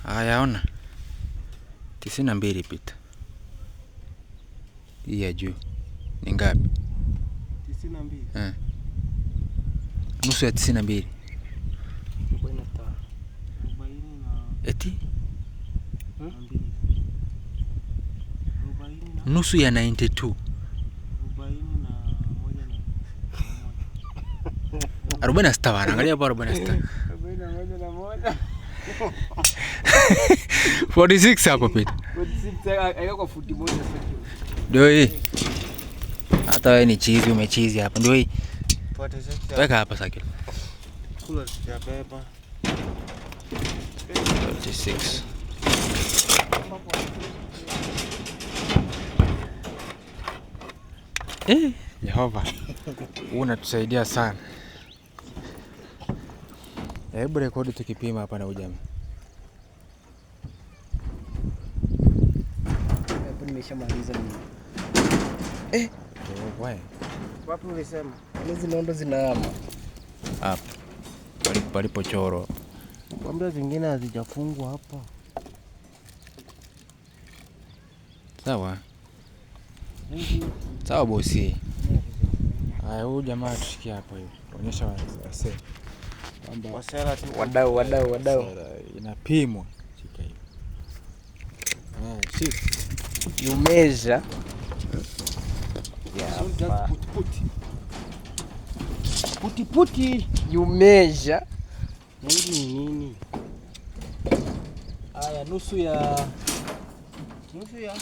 Haya, ona 92 pita. Hii ya juu ni ngapi? 92. Nusu ya 92. 45. Eti? Nusu ya 92. 46 bana, angalia hapo 46. 46 hapo pita. 46 haiko futi moja sasa. Ndio hii. Hata wewe ni chizi, umechizi hapa. Ndio hii. 46. Weka hapa sakil. Kula ya beba. 46. Yehova. Unatusaidia sana. Hebu rekodi tukipima hapa na ujamaa. Hapo nimeshamaliza mimi. Wewe. Wapi ulisema? Hizi nondo zinahama. Hapa. Palipo choro. Kwambia zingine hazijafungwa hapa. Sawa. Sawa bosi. Haya, huyu jamaa tushikia hapo hivi. Onyesha wase. Kwamba Wadau. Inapimwa. Shika hivi. Shika. You measure. Puti. You measure. Hii ni nini? Haya, nusu ya 94.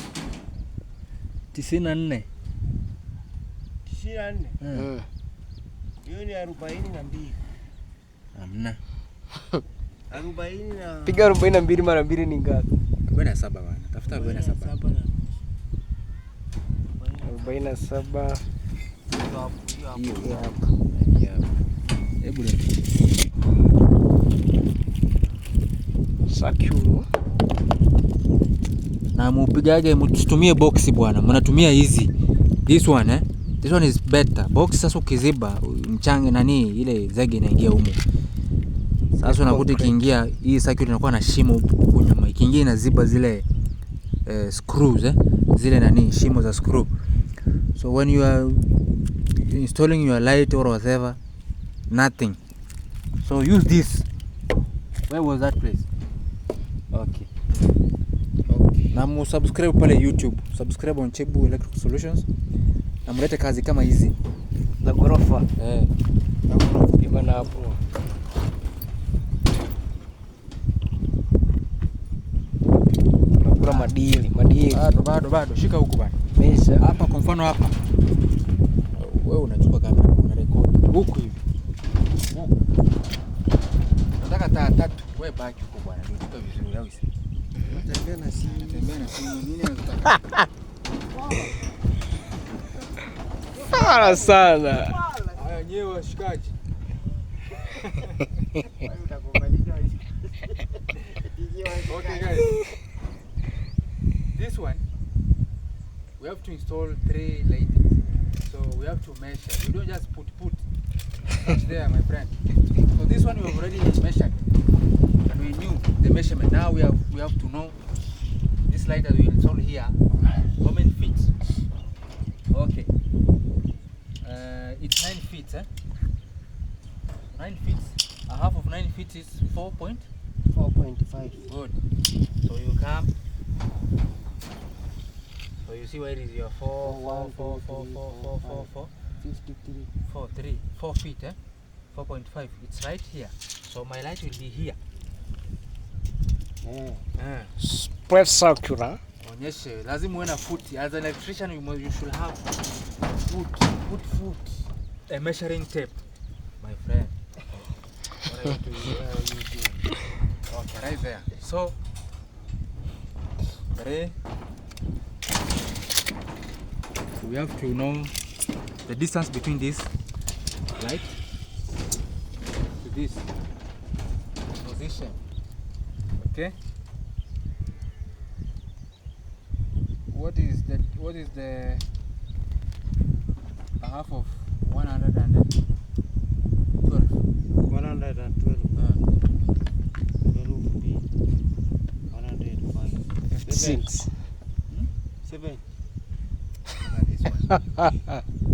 94. Hiyo ni 42. Hamna. 40 na piga 42 mara 2 ni ngapi? 47 bwana. Tafuta 47. 47. Hiyo hapa. Hebu leo. Sakyu. Na mupigage mtutumie box bwana. Mnatumia hizi. This one This one is better. Box sasa ukiziba mchange nani ile zege inaingia humo. Sasa unakuta ikiingia hii circuit inakuwa na shimo huko nyuma. Ikiingia inaziba zile screws zile nani shimo za screw. So when you are installing your light or whatever, nothing. So use this. Where was that place? Okay. Na subscribe pale YouTube. Subscribe on Chebu Electrical Solutions. Na mlete kazi kama hizi za gorofa. Na gorofa pima na hapo. Nakula madili. Bado. Shika huku bana. Mesha. Hapa kwa mfano hapa. Wewe unachukua kamera, una record huku hivi. Huku. Nataka taa tatu. Wewe baki huko bwana. Ndio vizuri au si? Natembea na simu nini unataka? Sana. Haya nyewe washikaji. Okay guys. This one we have to install 3 lightings. So we have to measure. We don't just put there, my friend. So this one we have already measured. And we knew the measurement. Now we have to know this light that we install here how many feet. Okay. It's 9 feet, 9 feet. A half of 9 feet is 4.5. Good. So you come. So you see where is your 4 feet, 4.5. It's right here. So my light will be here. Spread circular. Onyeshe, lazima uwe na foot. As an electrician you should have foot. A measuring tape, my friend. What are you doing? Okay, right there. So, 3. We have to know the distance between this light to this position. Okay. What is the half of 112? 112. 56. 7.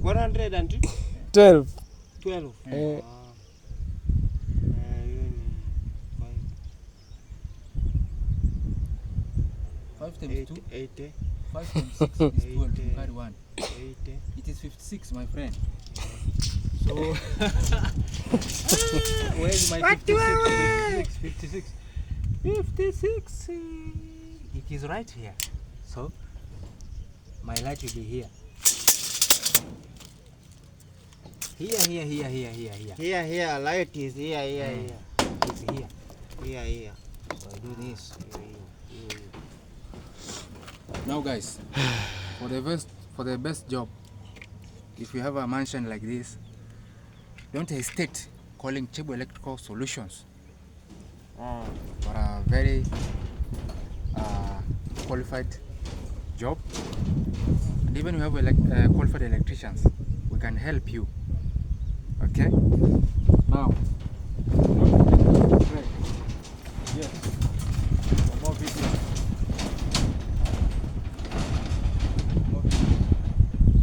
112. 12. 12. Eh. Hiyo ni 5 times 2. 80. 5 times 6 is 12. You 80. carry 1. 80. It is 56, my friend. So, where is my 56? 56. 56. It is right here. So, my light will be here. Here. Here. Light is here. It's here. Here. So I do this. Here. Now, guys, for the best job, if you have a mansion like this, don't hesitate calling Chibu Electrical Solutions for a very qualified job. And even we have qualified electricians, we can help you. Okay? Now, yes, for more videos.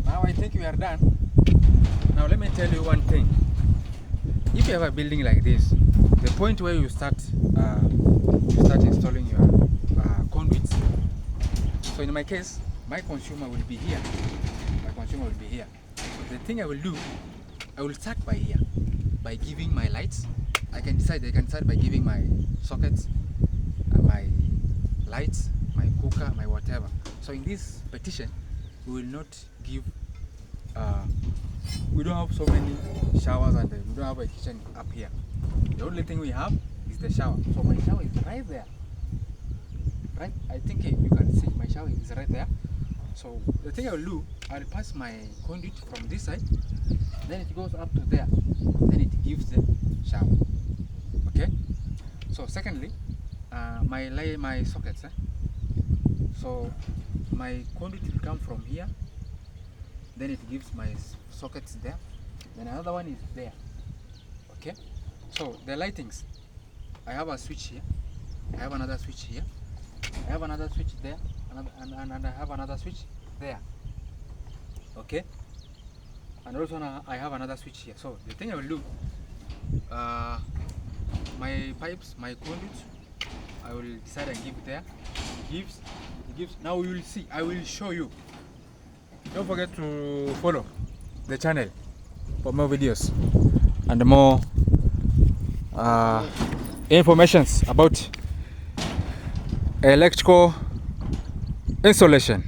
Now I think we are done. Now let me tell you one thing. If you have a building like this, the point where you start installing your conduits. So in my case, my consumer will be here. So the thing I will do, I will start by here, by giving my lights. I can start by giving my sockets, my lights, my cooker, my whatever. So in this petition, we will not give. We don't have so many showers and we don't have a kitchen up here. The only thing we have is the shower. So my shower is right there. Right? I think you can see my shower is right there. So the thing I will do, I'll pass my conduit from this side, then it goes up to there, then it gives the shower. Okay? So secondly, my sockets. So my conduit will come from here, then it gives my sockets there, then another one is there. Okay? So the lightings, I have a switch here, I have another switch here, I have another switch there, and I have another switch there. Okay? And also now I have another switch here. So the thing I will do, my pipes, my conduits, I will decide and give it there. It gives. Now we will see. I will show you. Don't forget to follow the channel for more videos and more informations about electrical installation.